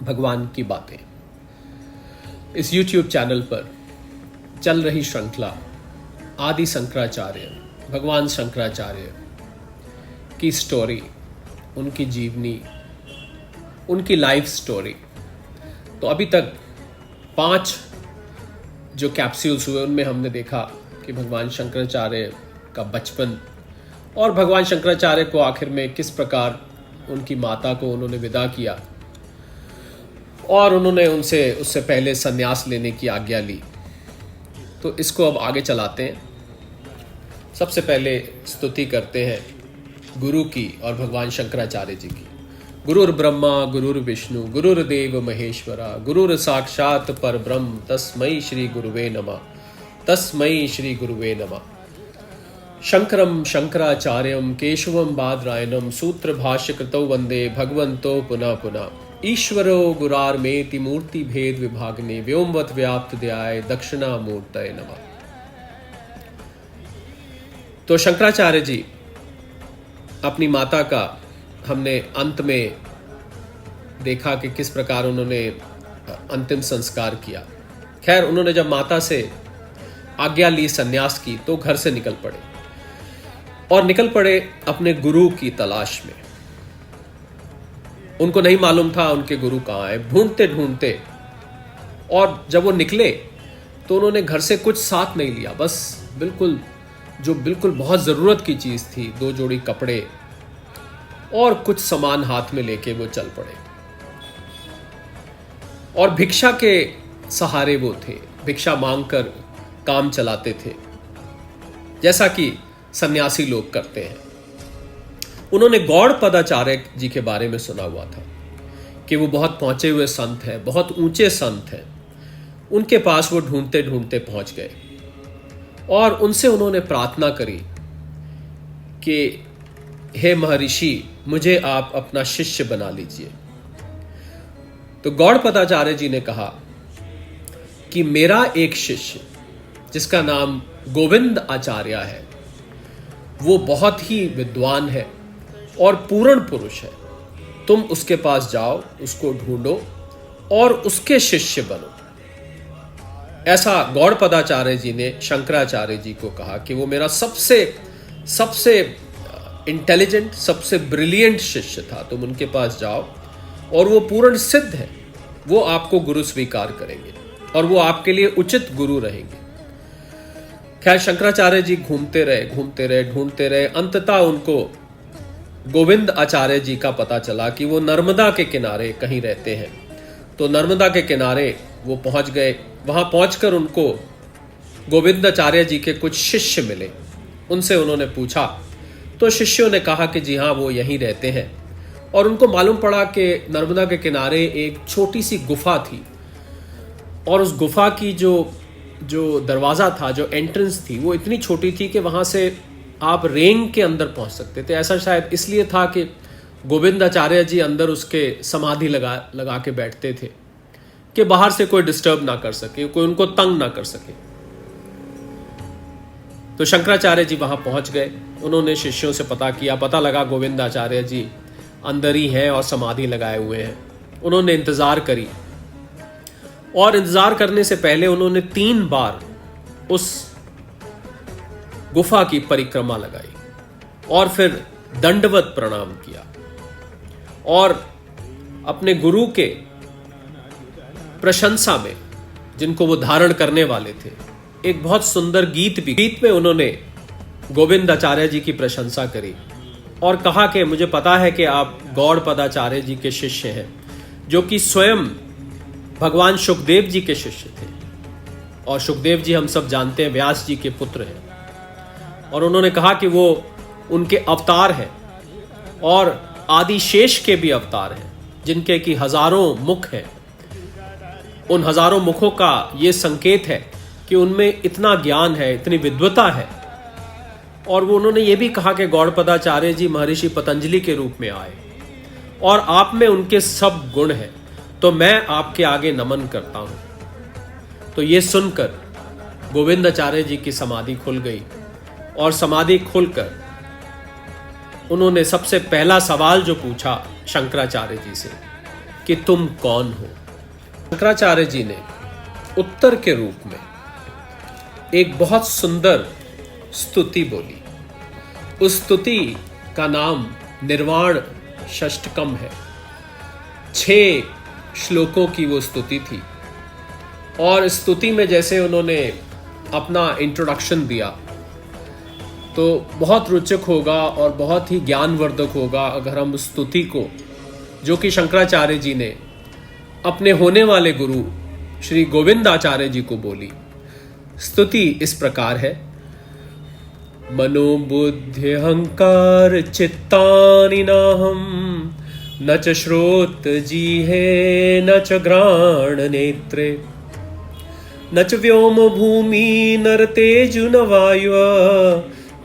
भगवान की बातें। इस YouTube चैनल पर चल रही श्रृंखला आदि शंकराचार्य, भगवान शंकराचार्य की स्टोरी, उनकी जीवनी, उनकी लाइफ स्टोरी। तो अभी तक 5 जो कैप्सूल्स हुए उनमें हमने देखा कि भगवान शंकराचार्य का बचपन और भगवान शंकराचार्य को आखिर में किस प्रकार उनकी माता को उन्होंने विदा किया और उन्होंने उससे पहले संन्यास लेने की आज्ञा ली। तो इसको अब आगे चलाते हैं। सबसे पहले स्तुति करते हैं गुरु की और भगवान शंकराचार्य जी की। गुरुर् ब्रह्मा गुरुर्विष्णु गुरुर्देव महेश्वरा गुरुर् साक्षात परब्रह्म तस्मै श्री गुरुवे नमः। तस्मै श्री गुरुवे नमः। शंकरं शंकराचार्यं केशवं बादरायणं सूत्र भाष्य कृतौ वंदे भगवन्तो पुनः पुनः। ईश्वरो गुरार्मेति मूर्ति भेद विभागने व्योमवत व्याप्त ध्याय दक्षिणामूर्तये नमः। तो शंकराचार्य जी अपनी माता का हमने अंत में देखा कि किस प्रकार उन्होंने अंतिम संस्कार किया। खैर, उन्होंने जब माता से आज्ञा ली संन्यास की तो घर से निकल पड़े और निकल पड़े अपने गुरु की तलाश में। उनको नहीं मालूम था उनके गुरु कहाँ है। ढूंढते ढूंढते, और जब वो निकले तो उन्होंने घर से कुछ साथ नहीं लिया, बस बिल्कुल बहुत जरूरत की चीज थी, 2 जोड़ी कपड़े और कुछ सामान हाथ में लेके वो चल पड़े। और भिक्षा के सहारे वो थे, भिक्षा मांगकर काम चलाते थे, जैसा कि सन्यासी लोग करते हैं। उन्होंने गौड़ पदाचार्य जी के बारे में सुना हुआ था कि वो बहुत पहुंचे हुए संत हैं, बहुत ऊंचे संत हैं। उनके पास वो ढूंढते ढूंढते पहुंच गए और उनसे उन्होंने प्रार्थना करी कि हे महर्षि, मुझे आप अपना शिष्य बना लीजिए। तो गौड़ पदाचार्य जी ने कहा कि मेरा एक शिष्य जिसका नाम गोविंद आचार्य है, वो बहुत ही विद्वान है और पूर्ण पुरुष है। तुम उसके पास जाओ, उसको ढूंढो और उसके शिष्य बनो। ऐसा गौड़ पदाचार्य जी ने शंकराचार्य जी को कहा कि वो मेरा सबसे इंटेलिजेंट, सबसे ब्रिलियंट शिष्य था। तुम उनके पास जाओ और वो पूर्ण सिद्ध है, वो आपको गुरु स्वीकार करेंगे और वो आपके लिए उचित गुरु रहेंगे। खैर, शंकराचार्य जी घूमते रहे, ढूंढते रहे। अंततः उनको गोविंद आचार्य जी का पता चला कि वो नर्मदा के किनारे कहीं रहते हैं। तो नर्मदा के किनारे वो पहुंच गए। वहां पहुंचकर उनको गोविंद आचार्य जी के कुछ शिष्य मिले। उनसे उन्होंने पूछा तो शिष्यों ने कहा कि जी हाँ, वो यहीं रहते हैं। और उनको मालूम पड़ा कि नर्मदा के किनारे एक छोटी सी गुफा थी और उस गुफा की जो दरवाज़ा था, जो एंट्रेंस थी, वो इतनी छोटी थी कि वहाँ से आप रेंग के अंदर पहुँच सकते थे। ऐसा शायद इसलिए था कि गोविंद आचार्य जी अंदर उसके समाधि लगा के बैठते थे कि बाहर से कोई डिस्टर्ब ना कर सके, कोई उनको तंग ना कर सके। तो शंकराचार्य जी वहाँ पहुँच गए। उन्होंने शिष्यों से पता लगा गोविंद आचार्य जी अंदर ही हैं और समाधि लगाए हुए हैं। उन्होंने इंतज़ार करी और इंतजार करने से पहले उन्होंने 3 बार उस गुफा की परिक्रमा लगाई और फिर दंडवत प्रणाम किया और अपने गुरु के प्रशंसा में, जिनको वो धारण करने वाले थे, एक बहुत सुंदर गीत में उन्होंने गोविंद आचार्य जी की प्रशंसा करी और कहा कि मुझे पता है कि आप गौड़ पदाचार्य जी के शिष्य हैं, जो कि स्वयं भगवान सुखदेव जी के शिष्य थे। और सुखदेव जी हम सब जानते हैं व्यास जी के पुत्र हैं। और उन्होंने कहा कि वो उनके अवतार हैं और आदिशेष के भी अवतार हैं, जिनके कि हजारों मुख हैं। उन हजारों मुखों का ये संकेत है कि उनमें इतना ज्ञान है, इतनी विद्वता है। और वो उन्होंने ये भी कहा कि गौड़ पदाचार्य जी महर्षि पतंजलि के रूप में आए और आप में उनके सब गुण हैं, तो मैं आपके आगे नमन करता हूं। तो ये सुनकर गोविंद आचार्य जी की समाधि खुल गई और समाधि खुलकर उन्होंने सबसे पहला सवाल जो पूछा शंकराचार्य जी से कि तुम कौन हो। शंकराचार्य जी ने उत्तर के रूप में एक बहुत सुंदर स्तुति बोली। उस स्तुति का नाम निर्वाण षष्टकम है। 6 श्लोकों की वो स्तुति थी और स्तुति में जैसे उन्होंने अपना इंट्रोडक्शन दिया तो बहुत रोचक होगा और बहुत ही ज्ञानवर्धक होगा अगर हम उस स्तुति को, जो कि शंकराचार्य जी ने अपने होने वाले गुरु श्री गोविंदाचार्य जी को बोली। स्तुति इस प्रकार है। मनोबुद्धि अहंकार चित्तानि नाहम, न च श्रोत जिह्वे न च घ्राण नेत्रे, न च व्योम भूमि नर तेजु न वायु,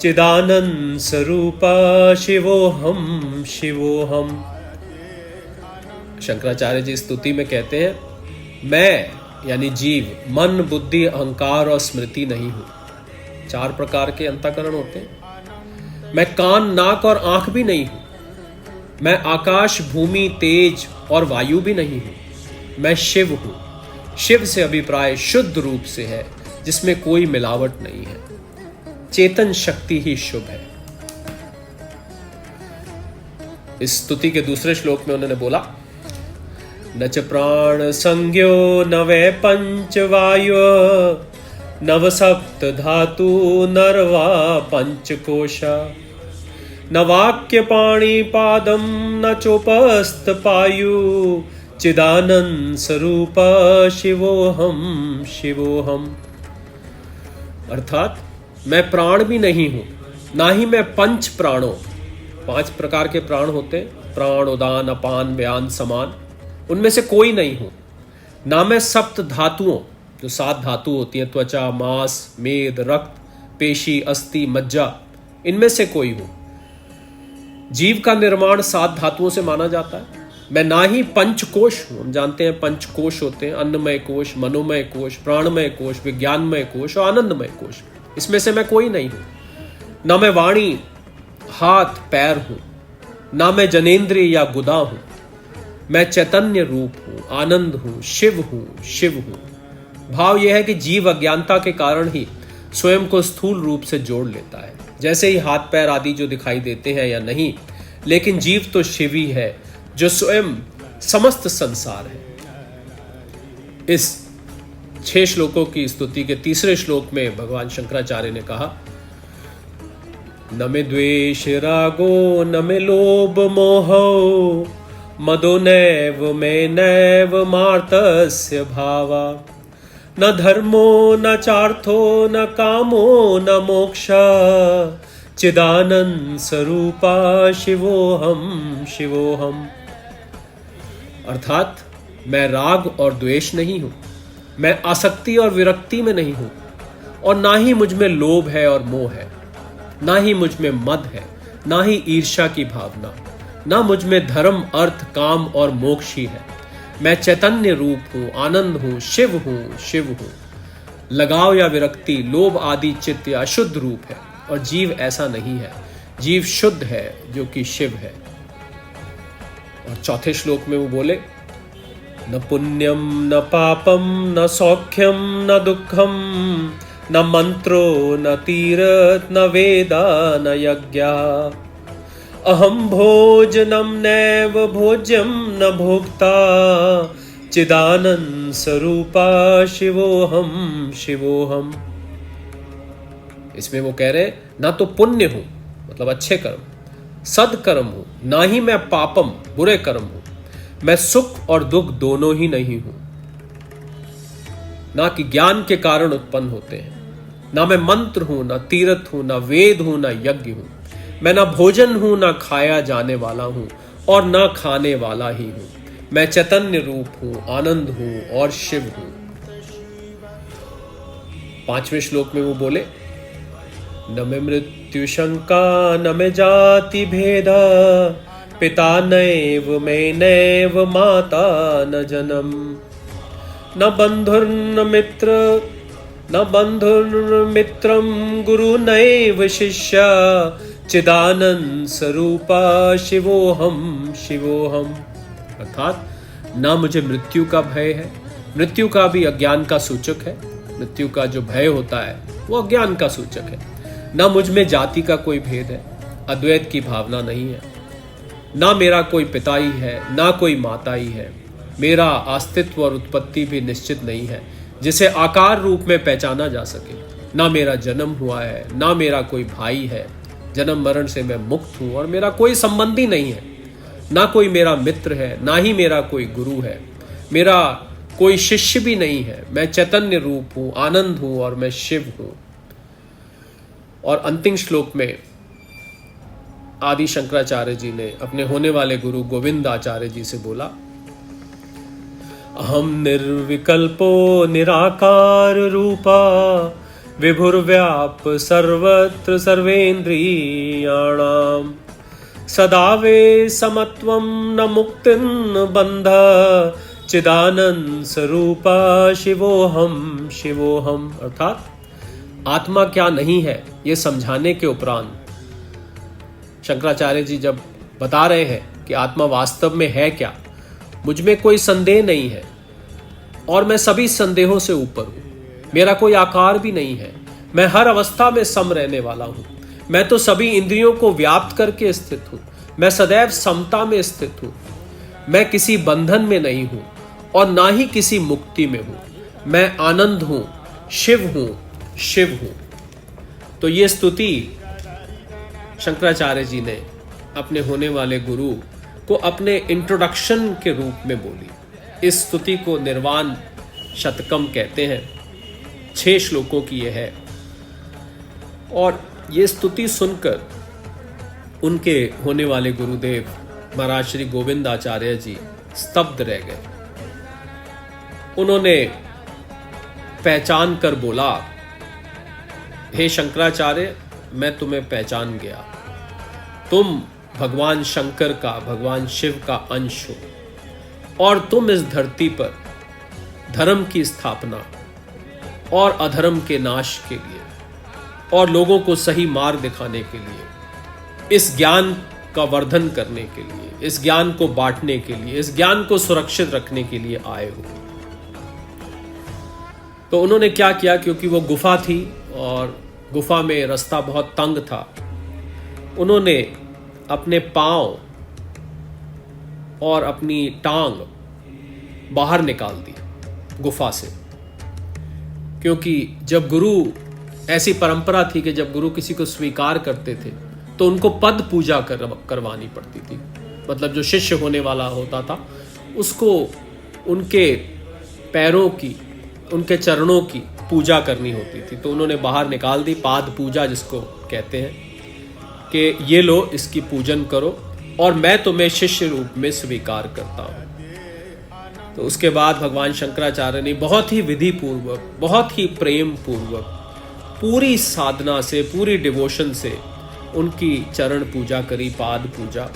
चिदानंद स्वरूपा शिवोहम शिवोहम। शंकराचार्य जी स्तुति में कहते हैं, मैं यानी जीव मन बुद्धि अहंकार और स्मृति नहीं हूं। 4 प्रकार के अंतःकरण होते हैं। मैं कान नाक और आंख भी नहीं हूं। मैं आकाश भूमि तेज और वायु भी नहीं हूं। मैं शिव हूं। शिव से अभिप्राय शुद्ध रूप से है, जिसमें कोई मिलावट नहीं है। चेतन शक्ति ही शुभ है। इस स्तुति के दूसरे श्लोक में उन्होंने बोला, न च प्राण संज्ञो न वै पंच वायु, नव सप्त धातु नरवा पंचकोशा, न वाक्य पाणि पादम न चोपस्थ पायु, चिदानंद स्वरूप शिवोहम शिवोहम। अर्थात मैं प्राण भी नहीं हूं, ना ही मैं पंच प्राणों, 5 प्रकार के प्राण होते हैं, प्राण उदान अपान व्यान समान, उनमें से कोई नहीं हूं। ना मैं सप्त धातुओं, जो 7 धातु होती हैं, त्वचा मांस मेद रक्त पेशी अस्थि मज्जा, इनमें से कोई हूं। जीव का निर्माण 7 धातुओं से माना जाता है। मैं ना ही पंचकोश हूं। हम जानते हैं पंचकोश होते हैं, अन्नमय कोश, मनोमय कोश, प्राणमय कोश, विज्ञानमय कोश और आनंदमय कोश। इसमें से मैं कोई नहीं हूं। ना मैं वाणी हाथ पैर हूं, ना मैं जनेंद्रिय या गुदा हूं। मैं चैतन्य रूप हूं, आनंद हूं, शिव हूं, शिव हूं। भाव यह है कि जीव अज्ञानता के कारण ही स्वयं को स्थूल रूप से जोड़ लेता है, जैसे ही हाथ पैर आदि जो दिखाई देते हैं या नहीं, लेकिन जीव तो शिव ही है, जो स्वयं समस्त संसार है। इस 6 श्लोकों की स्तुति के तीसरे श्लोक में भगवान शंकराचार्य ने कहा, न मे द्वेष रागो न मे लोभ मोहो, मदो नैव मे नैव मार्तस्य भावा, न धर्मो न चार्थो न कामो न मोक्षा, चिदानंद स्वरूपा शिवोहम शिवोहम। अर्थात मैं राग और द्वेष नहीं हूं, मैं आसक्ति और विरक्ति में नहीं हूं, और ना ही मुझ में लोभ है और मोह है, ना ही मुझ में मद है, ना ही ईर्ष्या की भावना, ना मुझ में धर्म अर्थ काम और मोक्ष ही है। मैं चैतन्य रूप हूं, आनंद हूं, शिव हूं, शिव हूं। लगाव या विरक्ति लोभ आदि चित्त या अशुद्ध रूप है, और जीव ऐसा नहीं है। जीव शुद्ध है, जो कि शिव है। और चौथे श्लोक में वो बोले, न पुण्यम न पापम न सौख्यम न दुखम, न मंत्रो न तीर्थ न वेदा न यज्ञा, अहम भोजनम नैव भोज्यम न भोक्ता, चिदानंद स्वरूपा शिवोहम शिवोहम। इसमें वो कह रहे, ना तो पुण्य हूं मतलब अच्छे कर्म, सदकर्म हूं, ना ही मैं पापम बुरे कर्म हूं। मैं सुख और दुख दोनों ही नहीं हूं, ना कि ज्ञान के कारण उत्पन्न होते हैं। ना मैं मंत्र हूं, ना तीर्थ हूं, ना वेद हूं, ना यज्ञ हूं। मैं ना भोजन हूं, ना खाया जाने वाला हूं, और ना खाने वाला ही हूं। मैं चैतन्य रूप हूं, आनंद हूं और शिव हूं। 5वें श्लोक में वो बोले, न में मृत्यु शंका न में जाति भेदा, पिता नैव में नैव माता न जन्म, न बंधुर्न मित्र न बंधुर्मित्रम गुरु नैव शिष्या, चिदानंद स्वरूपा शिवोहम शिवोहम। अर्थात ना मुझे मृत्यु का भय है, मृत्यु का भी अज्ञान का सूचक है, मृत्यु का जो भय होता है वो अज्ञान का सूचक है। ना मुझ में जाति का कोई भेद है, अद्वैत की भावना नहीं है। ना मेरा कोई पिता ही है, ना कोई माता ही है। मेरा अस्तित्व और उत्पत्ति भी निश्चित नहीं है जिसे आकार रूप में पहचाना जा सके। ना मेरा जन्म हुआ है, ना मेरा कोई भाई है। जन्म मरण से मैं मुक्त हूँ और मेरा कोई संबंधी नहीं है। ना कोई मेरा मित्र है, ना ही मेरा कोई गुरु है। मेरा कोई शिष्य भी नहीं है। मैं चैतन्य रूप हूँ, आनंद हूँ और मैं शिव हूँ। और अंतिम श्लोक में आदि शंकराचार्य जी ने अपने होने वाले गुरु गोविंद आचार्य जी से बोला, अहम निर्विकल्पो निराकार रूपा विभुर्व्याप सर्वत्र सर्वेन्द्रियाणाम सदा वे समत्वं न मुक्तिं बंध चिदानंद स्वरूपा शिवोहम शिवोहम। अर्थात आत्मा क्या नहीं है ये समझाने के उपरांत शंकराचार्य जी जब बता रहे हैं कि आत्मा वास्तव में है क्या, मुझ में कोई संदेह नहीं है और मैं सभी संदेहों से ऊपर हूं। मेरा कोई आकार भी नहीं है। मैं हर अवस्था में सम रहने वाला हूं। मैं तो सभी इंद्रियों को व्याप्त करके स्थित हूं। मैं सदैव समता में स्थित हूं। मैं किसी बंधन में नहीं हूं और ना ही किसी मुक्ति में हूं। मैं आनंद हूं, शिव हूं, शिव हूं। तो ये स्तुति शंकराचार्य जी ने अपने होने वाले गुरु को अपने इंट्रोडक्शन के रूप में बोली। इस स्तुति को निर्वाण शतकम कहते हैं। 6 श्लोकों की यह है और ये स्तुति सुनकर उनके होने वाले गुरुदेव महाराज श्री गोविंद आचार्य जी स्तब्ध रह गए। उन्होंने पहचान कर बोला, हे शंकराचार्य, मैं तुम्हें पहचान गया। तुम भगवान शंकर का, भगवान शिव का अंश हो और तुम इस धरती पर धर्म की स्थापना और अधर्म के नाश के लिए और लोगों को सही मार्ग दिखाने के लिए, इस ज्ञान का वर्धन करने के लिए, इस ज्ञान को बांटने के लिए, इस ज्ञान को सुरक्षित रखने के लिए आए हो। तो उन्होंने क्या किया, क्योंकि वो गुफा थी और गुफा में रास्ता बहुत तंग था, उन्होंने अपने पांव और अपनी टांग बाहर निकाल दी गुफा से। क्योंकि जब गुरु, ऐसी परंपरा थी कि जब गुरु किसी को स्वीकार करते थे तो उनको पद पूजा करवानी पड़ती थी। मतलब जो शिष्य होने वाला होता था उसको उनके पैरों की, उनके चरणों की पूजा करनी होती थी। तो उन्होंने बाहर निकाल दी, पाद पूजा जिसको कहते हैं, कि ये लो, इसकी पूजन करो और मैं तुम्हें शिष्य रूप में स्वीकार करता हूँ। तो उसके बाद भगवान शंकराचार्य ने बहुत ही विधि पूर्वक, बहुत ही प्रेम पूर्वक, पूरी साधना से, पूरी डिवोशन से उनकी चरण पूजा करी, पाद पूजा,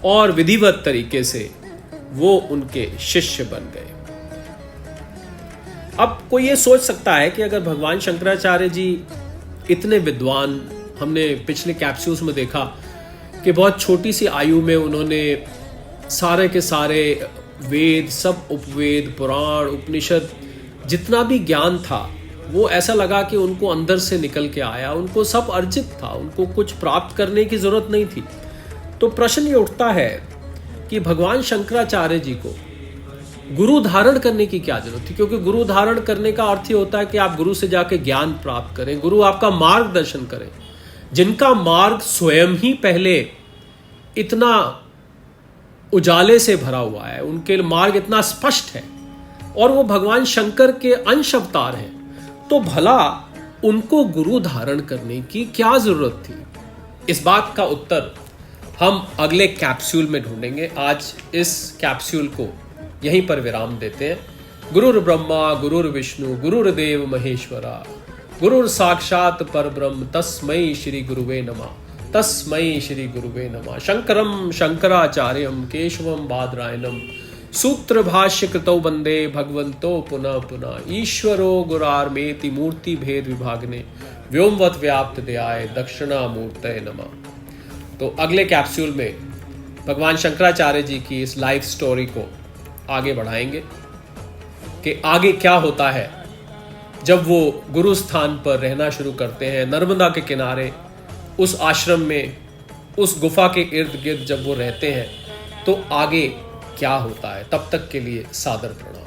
और विधिवत तरीके से वो उनके शिष्य बन गए। अब कोई ये सोच सकता है कि अगर भगवान शंकराचार्य जी इतने विद्वान, हमने पिछले कैप्सूल्स में देखा कि बहुत छोटी सी आयु में उन्होंने सारे के सारे वेद, सब उपवेद, पुराण, उपनिषद, जितना भी ज्ञान था वो ऐसा लगा कि उनको अंदर से निकल के आया, उनको सब अर्जित था, उनको कुछ प्राप्त करने की जरूरत नहीं थी। तो प्रश्न ये उठता है कि भगवान शंकराचार्य जी को गुरु धारण करने की क्या जरूरत थी? क्योंकि गुरु धारण करने का अर्थ ये होता है कि आप गुरु से जाके ज्ञान प्राप्त करें, गुरु आपका मार्गदर्शन करें। जिनका मार्ग स्वयं ही पहले इतना उजाले से भरा हुआ है, उनके मार्ग इतना स्पष्ट है और वो भगवान शंकर के अंश अवतार हैं, तो भला उनको गुरु धारण करने की क्या जरूरत थी? इस बात का उत्तर हम अगले कैप्सूल में ढूंढेंगे। आज इस कैप्सूल को यहीं पर विराम देते हैं। गुरुर् ब्रह्मा गुरुर् विष्णु गुरुर्देव महेश्वरा, गुरुर् साक्षात परब्रह्म, तस्मै श्री गुरुवे नमः, तस्मै श्री गुरुवे नमः। शंकरं शंकराचार्यं केशवं बादरायणं सूत्र भाष्य कृतौ वंदे भगवन्तो पुनः पुनः। ईश्वरो गुरार्मेति मूर्ति भेद विभागने व्योमवत व्याप्त दयाय दक्षिणामूर्तये नमः। तो अगले कैप्सूल में भगवान शंकराचार्य जी की इस लाइफ स्टोरी को आगे बढ़ाएंगे कि आगे क्या होता है जब वो गुरु स्थान पर रहना शुरू करते हैं, नर्मदा के किनारे उस आश्रम में, उस गुफा के इर्द गिर्द जब वो रहते हैं तो आगे क्या होता है। तब तक के लिए सादर प्रणाम।